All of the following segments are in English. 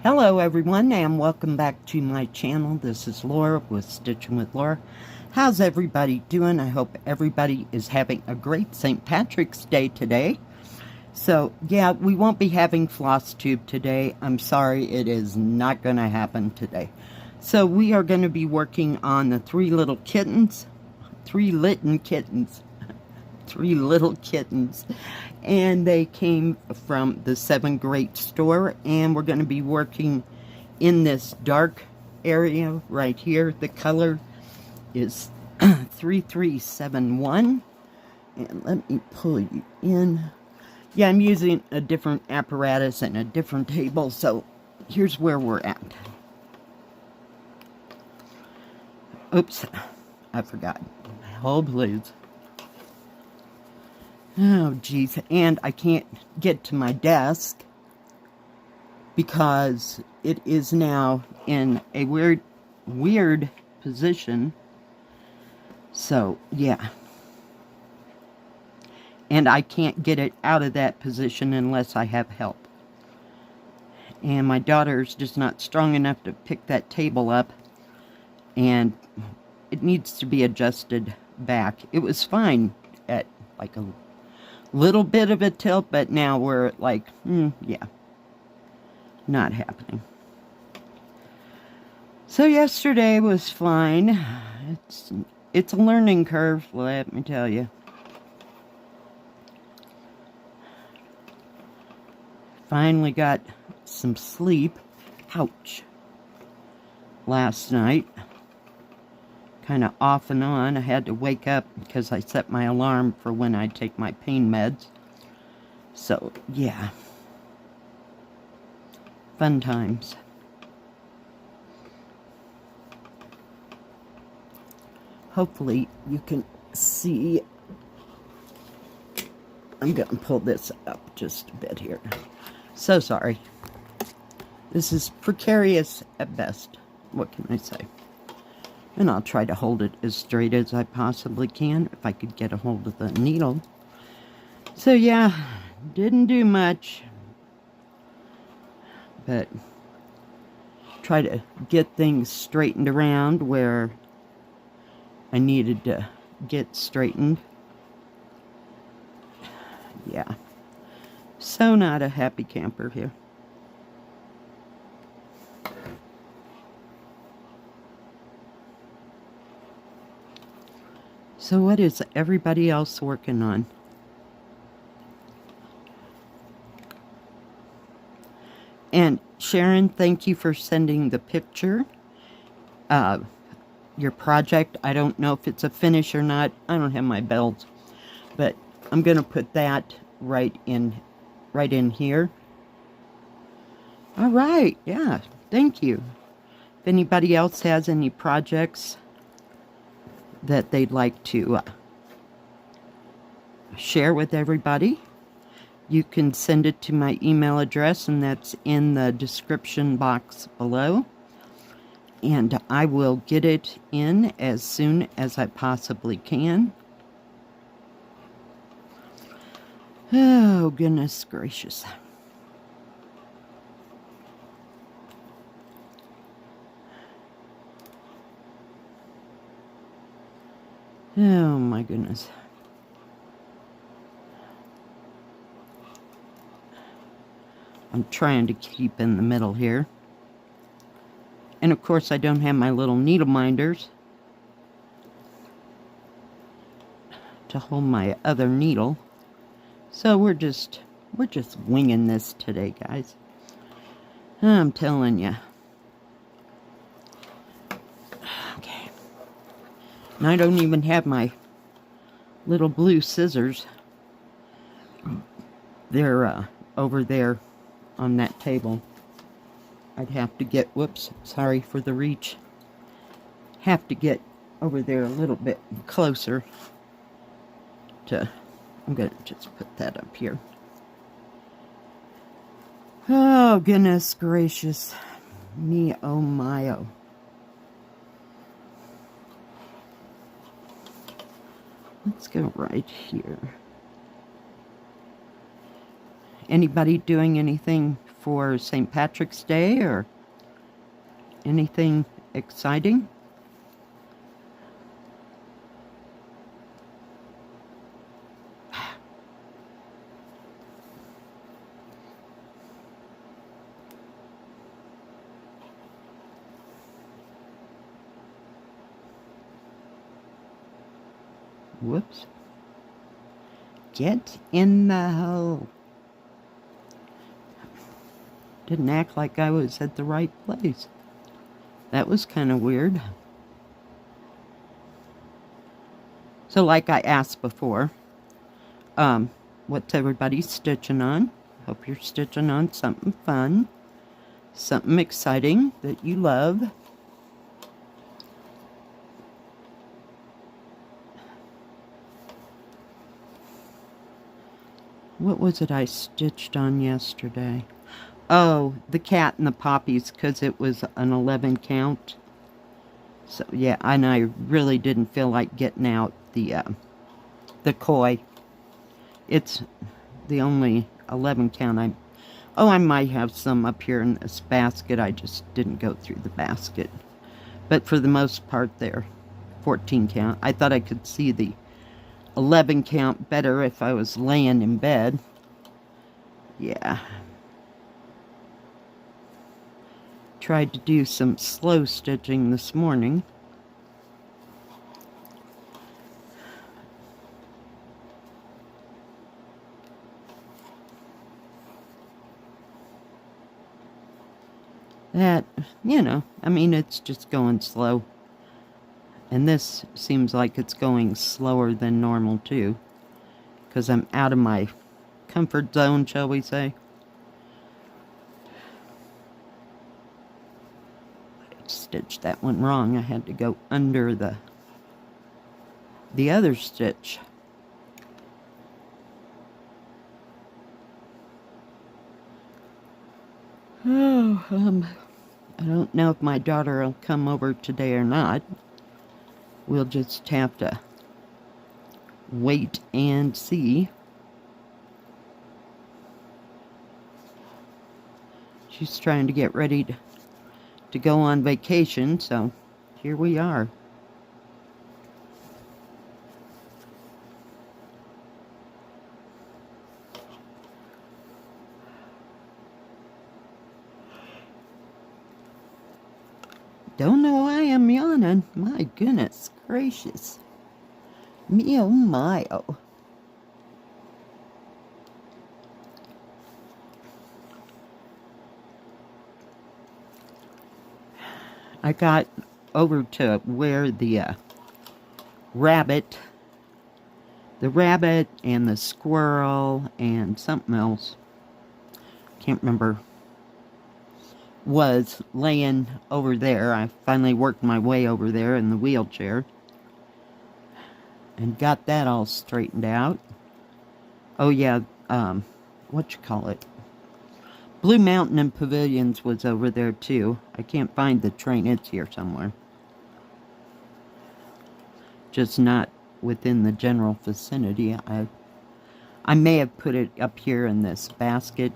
Hello everyone and welcome back to my channel. This is Laura with Stitchin with Laura. How's everybody doing? I hope everybody is having a great St. Patrick's Day today. So yeah, we won't be having floss tube today. I'm sorry, it is not going to happen today. So we are going to be working on the three little kittens, and they came from the SevenGreat store, and we're going to be working in this dark area right here. The color is 3371, and let me pull you in. Yeah, I'm using a different apparatus and a different table, so here's where we're at. Oops, I forgot. Hold please. Oh, geez. And I can't get to my desk because it is now in a weird position. So, yeah. And I can't get it out of that position unless I have help. And my daughter's just not strong enough to pick that table up. And it needs to be adjusted back. It was fine at like a little bit of a tilt, but now we're like, yeah, not happening. So yesterday was fine. It's a learning curve, let me tell you. Finally got some sleep. Ouch. Last night. Kind of off and on. I had to wake up because I set my alarm for when I take my pain meds. So, yeah. Fun times. Hopefully you can see. I'm going to pull this up just a bit here. So sorry. This is precarious at best. What can I say? And I'll try to hold it as straight as I possibly can, if I could get a hold of the needle. So yeah, didn't do much. But try to get things straightened around where I needed to get straightened. Yeah. So not a happy camper here. So what is everybody else working on? And Sharon, thank you for sending the picture. Your project, I don't know if it's a finish or not. I don't have my belts. But I'm going to put that right in here. All right, yeah, thank you. If anybody else has any projects that they'd like to share with everybody, you can send it to my email address, and that's in the description box below. And I will get it in as soon as I possibly can. Oh, goodness gracious. Oh my goodness. I'm trying to keep in the middle here. And of course I don't have my little needle minders to hold my other needle. So we're just winging this today, guys. I'm telling you. And I don't even have my little blue scissors. They're over there on that table. I'd have to get, whoops, sorry for the reach. Have to get over there a little bit closer to, I'm going to just put that up here. Oh, goodness gracious. Me, oh my, oh. Let's go right here. Anybody doing anything for St. Patrick's Day or anything exciting? Whoops. Get in the hole. Didn't act like I was at the right place. That was kind of weird. So like I asked before, what's everybody stitching on? Hope you're stitching on something fun, something exciting that you love. What was it I stitched on yesterday? Oh, the cat and the poppies, because it was an 11 count. So, yeah, and I really didn't feel like getting out the koi. It's the only 11 count I might have some up here in this basket. I just didn't go through the basket. But for the most part, they're 14 count. I thought I could see the 11 count better if I was laying in bed. Yeah. Tried to do some slow stitching this morning. That, you know, I mean, it's just going slow. And this seems like it's going slower than normal, too. Because I'm out of my comfort zone, shall we say. I stitched that one wrong. I had to go under the other stitch. Oh, I don't know if my daughter will come over today or not. We'll just have to wait and see. She's trying to get ready to go on vacation, so here we are. Don't know why I'm yawning. My goodness gracious. Me oh my oh. I got over to where the rabbit and the squirrel and something else, can't remember, was laying over there. I finally worked my way over there in the wheelchair and got that all straightened out. Oh yeah, what you call it? Blue Mountain and Pavilions was over there too. I can't find the train. It's here somewhere. Just not within the general vicinity. I may have put it up here in this basket.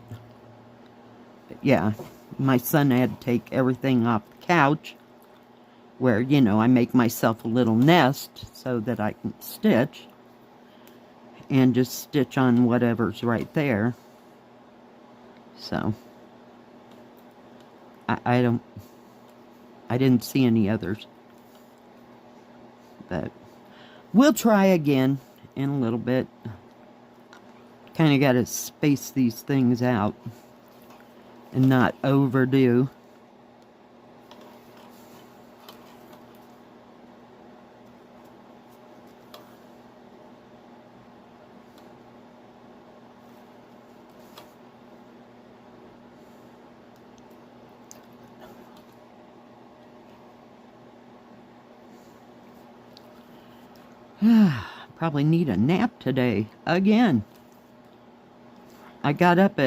But yeah, my son had to take everything off the couch where, you know, I make myself a little nest so that I can stitch and just stitch on whatever's right there. So, I didn't see any others. But we'll try again in a little bit. Kind of got to space these things out and not overdo. Probably need a nap today, again. I got up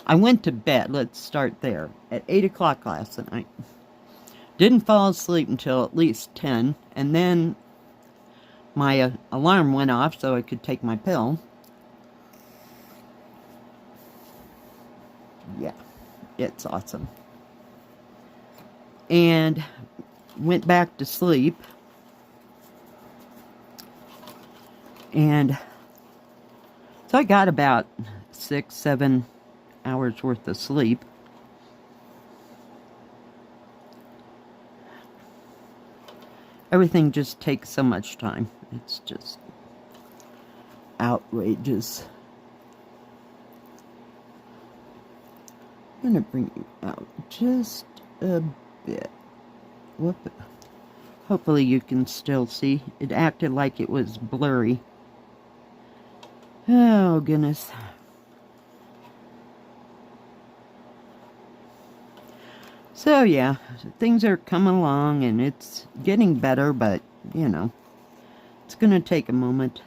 I went to bed, let's start there, at 8 o'clock last night. Didn't fall asleep until at least 10, and then my alarm went off so I could take my pill. yeah, it's awesome. And went back to sleep. And so I got about 6-7 hours worth of sleep. Everything just takes so much time. It's just outrageous. I'm going to bring you out just a bit. Whoop. Hopefully you can still see. It acted like it was blurry. Oh, goodness. So, yeah, things are coming along, and it's getting better, but, you know, it's going to take a moment.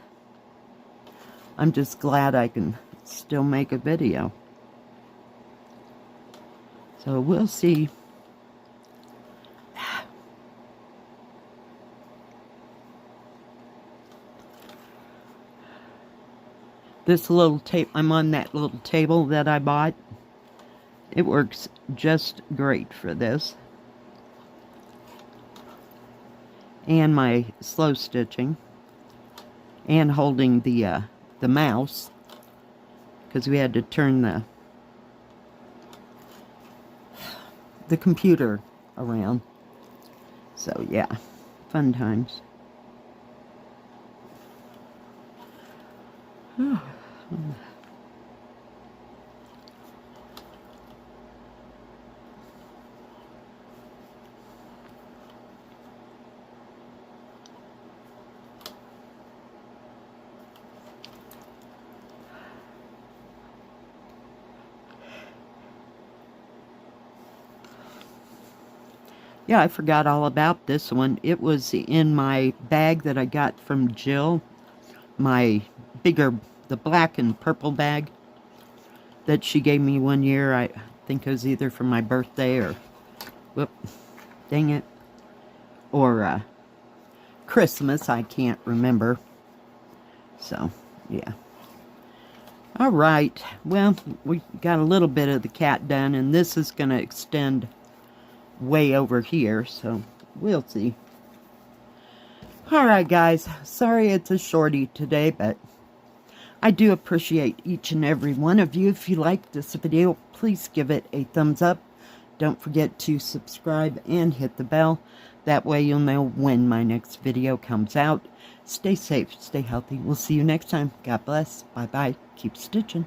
I'm just glad I can still make a video. So, we'll see. This little tape, I'm on that little table that I bought. It works just great for this. And my slow stitching. And holding the mouse. Because we had to turn the computer around. So yeah, fun times. Yeah, I forgot all about this one. It was in my bag that I got from Jill. My bigger, the black and purple bag that she gave me one year. I think it was either for my birthday or, whoop, dang it, or Christmas. I can't remember. So, yeah. All right. Well, we got a little bit of the cat done, and this is going to extend way over here, so we'll see. Alright guys, sorry it's a shorty today, but I do appreciate each and every one of you. If you like this video, please give it a thumbs up. Don't forget to subscribe and hit the bell. That way you'll know when my next video comes out. Stay safe, stay healthy. We'll see you next time. God bless. Bye-bye. Keep stitching.